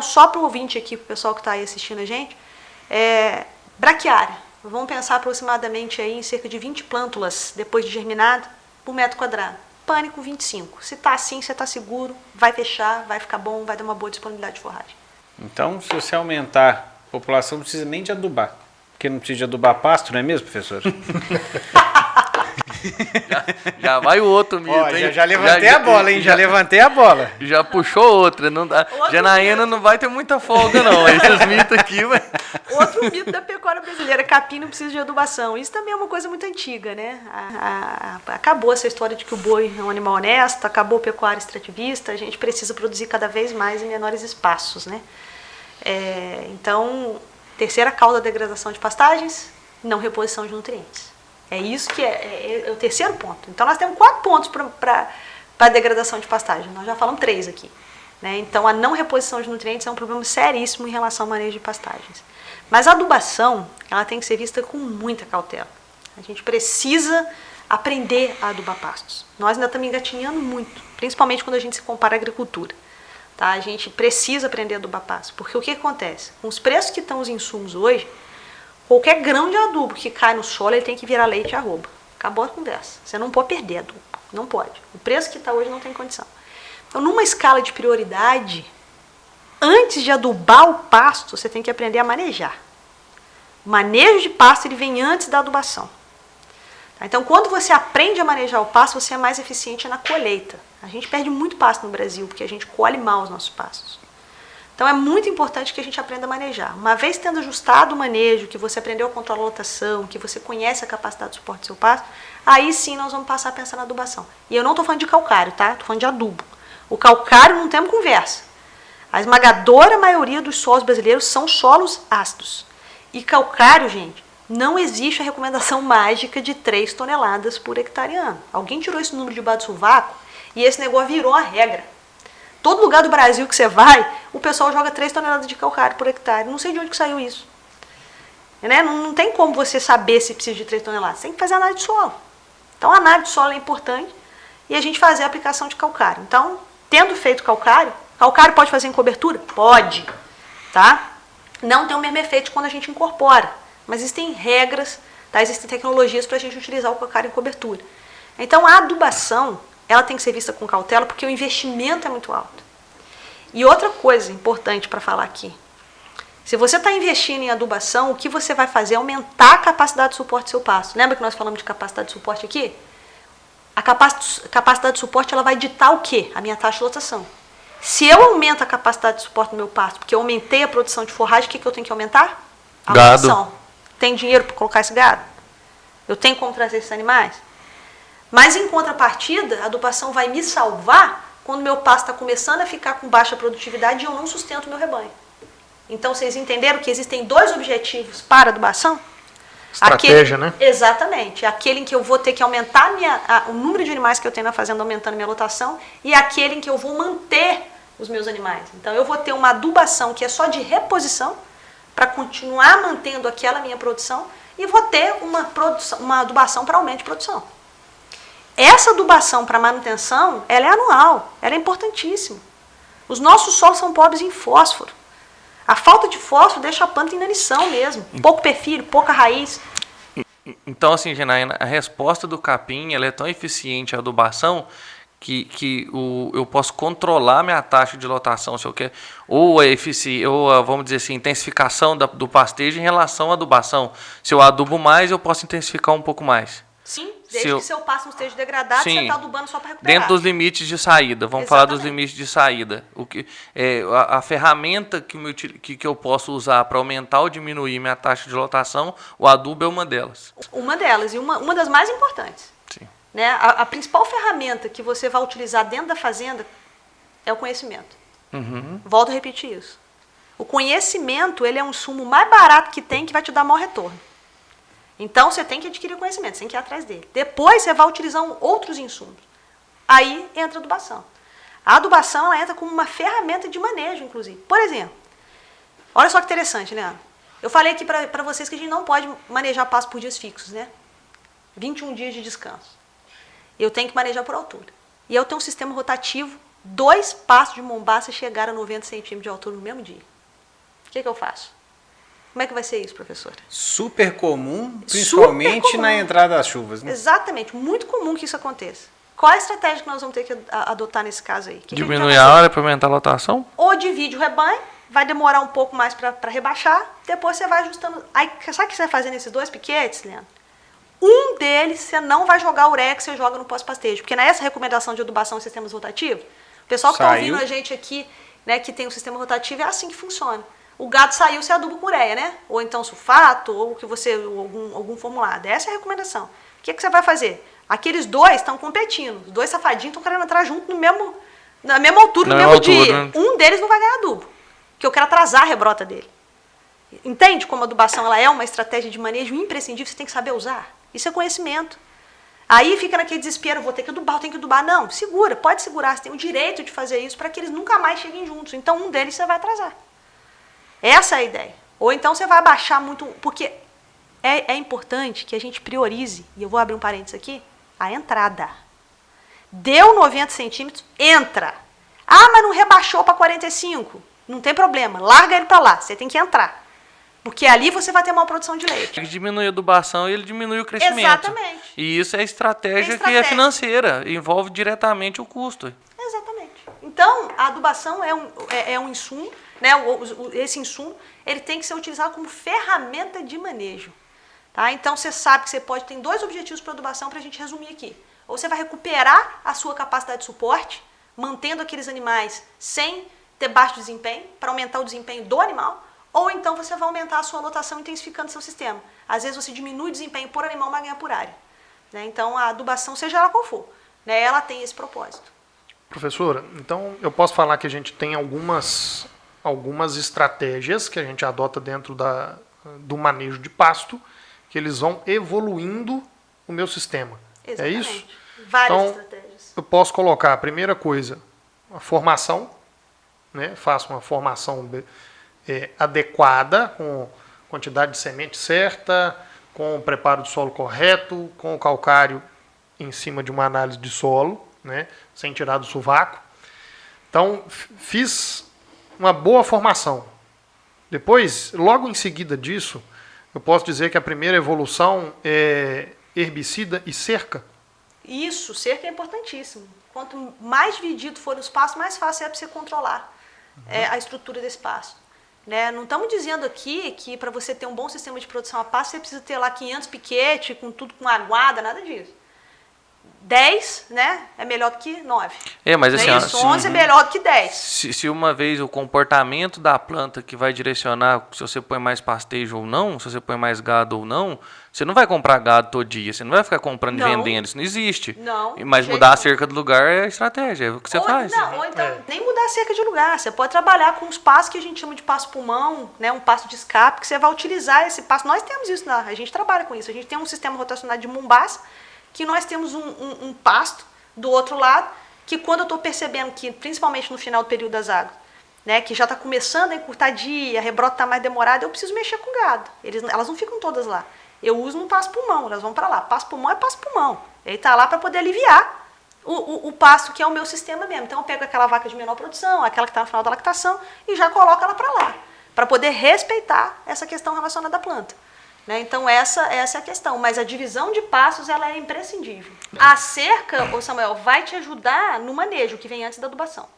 Então, só para o ouvinte aqui, para o pessoal que está aí assistindo a gente, braquiária. Vamos pensar aproximadamente aí em cerca de 20 plântulas depois de germinado por metro quadrado. Pânico 25. Se está assim, você está seguro, vai fechar, vai ficar bom, vai dar uma boa disponibilidade de forragem. Então, se você aumentar a população, não precisa nem de adubar. Porque não precisa de adubar pasto, não é mesmo, professor? já vai o outro mito, hein? Já levantei a bola, hein? Já levantei a bola. Já puxou outra. Não dá. Janaína não vai ter muita folga, não. Esses mitos aqui, vai... Outro mito da pecuária brasileira, capim não precisa de adubação. Isso também é uma coisa muito antiga, né? Acabou essa história de que o boi é um animal honesto, acabou a pecuária extrativista, a gente precisa produzir cada vez mais em menores espaços, né? Então, terceira causa da degradação de pastagens, não reposição de nutrientes. É isso que é o terceiro ponto. Então, nós temos 4 pontos para a degradação de pastagem. Nós já falamos 3 aqui. Né? Então, a não reposição de nutrientes é um problema seríssimo em relação ao manejo de pastagens. Mas a adubação, ela tem que ser vista com muita cautela. A gente precisa aprender a adubar pastos. Nós ainda estamos engatinhando muito, principalmente quando a gente se compara à agricultura. Tá? A gente precisa aprender a adubar pastos, porque o que acontece? Com os preços que estão os insumos hoje, qualquer grão de adubo que cai no solo, ele tem que virar leite e arroba. Acabou a conversa. Você não pode perder adubo. Não pode. O preço que está hoje não tem condição. Então, numa escala de prioridade, antes de adubar o pasto, você tem que aprender a manejar. O manejo de pasto ele vem antes da adubação. Tá? Então, quando você aprende a manejar o pasto, você é mais eficiente na colheita. A gente perde muito pasto no Brasil, porque a gente colhe mal os nossos pastos. Então, é muito importante que a gente aprenda a manejar. Uma vez tendo ajustado o manejo, que você aprendeu a controlar a lotação, que você conhece a capacidade de suporte do seu pasto, aí sim nós vamos passar a pensar na adubação. E eu não estou falando de calcário, tá? Estou falando de adubo. O calcário não temos conversa. A esmagadora maioria dos solos brasileiros são solos ácidos. E calcário, gente, não existe a recomendação mágica de 3 toneladas por hectare ano. Alguém tirou esse número de baixo do sovaco e esse negócio virou a regra. Todo lugar do Brasil que você vai, o pessoal joga 3 toneladas de calcário por hectare. Não sei de onde que saiu isso. Né? Não tem como você saber se precisa de 3 toneladas. Você tem que fazer análise de solo. Então, a análise de solo é importante e a gente fazer a aplicação de calcário. Então, tendo feito calcário pode fazer em cobertura? Pode. Tá? Não tem o mesmo efeito quando a gente incorpora. Mas existem regras, tá? Existem tecnologias para a gente utilizar o calcário em cobertura. Então, a adubação, ela tem que ser vista com cautela porque o investimento é muito alto. E outra coisa importante para falar aqui. Se você está investindo em adubação, o que você vai fazer é aumentar a capacidade de suporte do seu pasto. Lembra que nós falamos de capacidade de suporte aqui? A capacidade de suporte ela vai ditar o quê? A minha taxa de lotação. Se eu aumento a capacidade de suporte do meu pasto, porque eu aumentei a produção de forragem, o que eu tenho que aumentar? A lotação. Tem dinheiro para colocar esse gado? Eu tenho como trazer esses animais? Mas, em contrapartida, a adubação vai me salvar quando meu pasto está começando a ficar com baixa produtividade e eu não sustento o meu rebanho. Então, vocês entenderam que existem 2 objetivos para a adubação? Estratégia, né? Exatamente. Aquele em que eu vou ter que aumentar o número de animais que eu tenho na fazenda, aumentando minha lotação, e aquele em que eu vou manter os meus animais. Então, eu vou ter uma adubação que é só de reposição, para continuar mantendo aquela minha produção, e vou ter uma adubação para aumento de produção. Essa adubação para manutenção, ela é anual, ela é importantíssima. Os nossos solos são pobres em fósforo. A falta de fósforo deixa a planta em inanição mesmo. Pouco perfil, pouca raiz. Então, assim, Janaína, a resposta do capim ela é tão eficiente a adubação que eu posso controlar minha taxa de lotação, se eu quero, ou vamos dizer assim, intensificação do pastejo em relação à adubação. Se eu adubo mais, eu posso intensificar um pouco mais. Sim, desde que seu pasto não esteja degradado, você está adubando só para recuperar. Dentro dos limites de saída, vamos falar dos limites de saída. A ferramenta que eu posso usar para aumentar ou diminuir minha taxa de lotação, o adubo é uma delas. Uma delas, e uma das mais importantes. Sim. Né? A principal ferramenta que você vai utilizar dentro da fazenda é o conhecimento. Uhum. Volto a repetir isso. O conhecimento ele é um insumo mais barato que tem que vai te dar maior retorno. Então, você tem que adquirir conhecimento, você tem que ir atrás dele. Depois, você vai utilizar outros insumos. Aí, entra a adubação. A adubação, ela entra como uma ferramenta de manejo, inclusive. Por exemplo, olha só que interessante, Leandro. Eu falei aqui para vocês que a gente não pode manejar pasto por dias fixos, né? 21 dias de descanso. Eu tenho que manejar por altura. E eu tenho um sistema rotativo 2 pastos de mombaça chegaram a 90 centímetros de altura no mesmo dia. O que eu faço? Como é que vai ser isso, professora? Super comum, principalmente Super comum. na entrada das chuvas, né? Exatamente, muito comum que isso aconteça. Qual a estratégia que nós vamos ter que adotar nesse caso aí? Que Diminuir a área para aumentar a lotação? Ou divide o rebanho, vai demorar um pouco mais para rebaixar, depois você vai ajustando. Aí, sabe o que você vai fazer nesses 2 piquetes, Leandro? Um deles você não vai jogar ureia, você joga no pós-pastejo. Porque nessa recomendação de adubação em sistemas rotativos, o pessoal que está ouvindo a gente aqui, né, que tem um sistema rotativo, é assim que funciona. O gado saiu, você aduba com ureia, né? Ou então sulfato, ou que você, algum formulado. Essa é a recomendação. O que você vai fazer? Aqueles 2 estão competindo. Os 2 safadinhos estão querendo entrar junto na mesma altura, no mesmo dia. Né? Um deles não vai ganhar adubo. Porque eu quero atrasar a rebrota dele. Entende como a adubação ela é uma estratégia de manejo imprescindível, você tem que saber usar. Isso é conhecimento. Aí fica naquele desespero, vou ter que adubar, eu tenho que adubar. Não, segura, pode segurar, você tem o direito de fazer isso para que eles nunca mais cheguem juntos. Então um deles você vai atrasar. Essa é a ideia. Ou então você vai abaixar muito, porque é importante que a gente priorize, e eu vou abrir um parênteses aqui, a entrada. Deu 90 centímetros, entra. Ah, mas não rebaixou para 45. Não tem problema, larga ele para lá, você tem que entrar. Porque ali você vai ter maior produção de leite. Ele diminui a adubação e ele diminui o crescimento. Exatamente. E isso é estratégia que é financeira, envolve diretamente o custo. Exatamente. Então, a adubação é um insumo, né? Esse insumo ele tem que ser utilizado como ferramenta de manejo. Tá? Então, você sabe que você tem 2 objetivos para a adubação, para a gente resumir aqui. Ou você vai recuperar a sua capacidade de suporte, mantendo aqueles animais sem ter baixo desempenho, para aumentar o desempenho do animal, ou então você vai aumentar a sua lotação intensificando o seu sistema. Às vezes você diminui o desempenho por animal, mas ganha por área. Né? Então, a adubação, seja ela qual for, né? Ela tem esse propósito. Professora, então eu posso falar que a gente tem algumas estratégias que a gente adota dentro do manejo de pasto, que eles vão evoluindo o meu sistema. Exatamente. É isso? Várias então, estratégias. Eu posso colocar a primeira coisa, a formação, né? Faço uma formação adequada, com quantidade de semente certa, com o preparo do solo correto, com o calcário em cima de uma análise de solo, né? Sem tirar do sovaco. Então, fiz uma boa formação. Depois, logo em seguida disso, eu posso dizer que a primeira evolução é herbicida e cerca. Isso, cerca é importantíssimo. Quanto mais dividido for o espaço, mais fácil é para você controlar a estrutura desse pasto. Né? Não estamos dizendo aqui que para você ter um bom sistema de produção a pasto, você precisa ter lá 500 piquete, com tudo com aguada, nada disso. 10, né, é melhor do que 9. Mas assim, isso, 11 é melhor do que 10. Se uma vez o comportamento da planta que vai direcionar se você põe mais pastejo ou não, se você põe mais gado ou não, você não vai comprar gado todo dia, você não vai ficar comprando e vendendo, isso não existe. Não. Mas mudar a cerca do lugar é a estratégia, é o que você faz. Não, ou então nem mudar a cerca de lugar, você pode trabalhar com os pastos que a gente chama de pasto pulmão, né, um pasto de escape, que você vai utilizar esse pasto. Nós temos isso, a gente trabalha com isso, a gente tem um sistema rotacionado de mombaça, que nós temos um pasto do outro lado, que quando eu estou percebendo que, principalmente no final do período das águas, né, que já está começando a encurtar dia, a rebrota está mais demorada, eu preciso mexer com o gado. Elas não ficam todas lá. Eu uso um pasto pulmão, elas vão para lá. Pasto pulmão é pasto pulmão. Ele está lá para poder aliviar o pasto, que é o meu sistema mesmo. Então eu pego aquela vaca de menor produção, aquela que está no final da lactação, e já coloco ela para lá, para poder respeitar essa questão relacionada à planta. Né? Então essa é a questão, mas a divisão de pastos ela é imprescindível. A cerca, Samuel, vai te ajudar no manejo que vem antes da adubação.